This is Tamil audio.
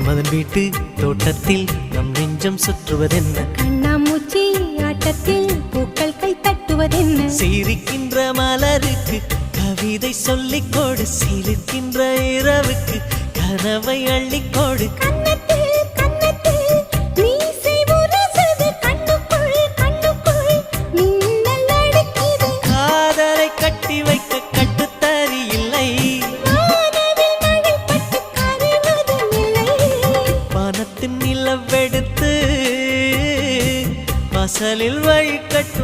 மன்மதன் வீட்டு தோட்டத்தில் நம் நெஞ்சம் சுற்றுவதென்ன கண்ணாமூச்சி ஆட்டத்தில் பூக்கள் கை தட்டுவதென்ன சிரிக்கின்ற மலருக்கு கவிதை சொல்லிக்கோடு சிரிக்கின்ற இரவுக்கு கனவை அள்ளிக்கோடு காதலை கட்டி வைக்க கட்டுத்தறி இல்லை வானத்தின் நிலவெடுத்து வாசலில் வழி கட்டு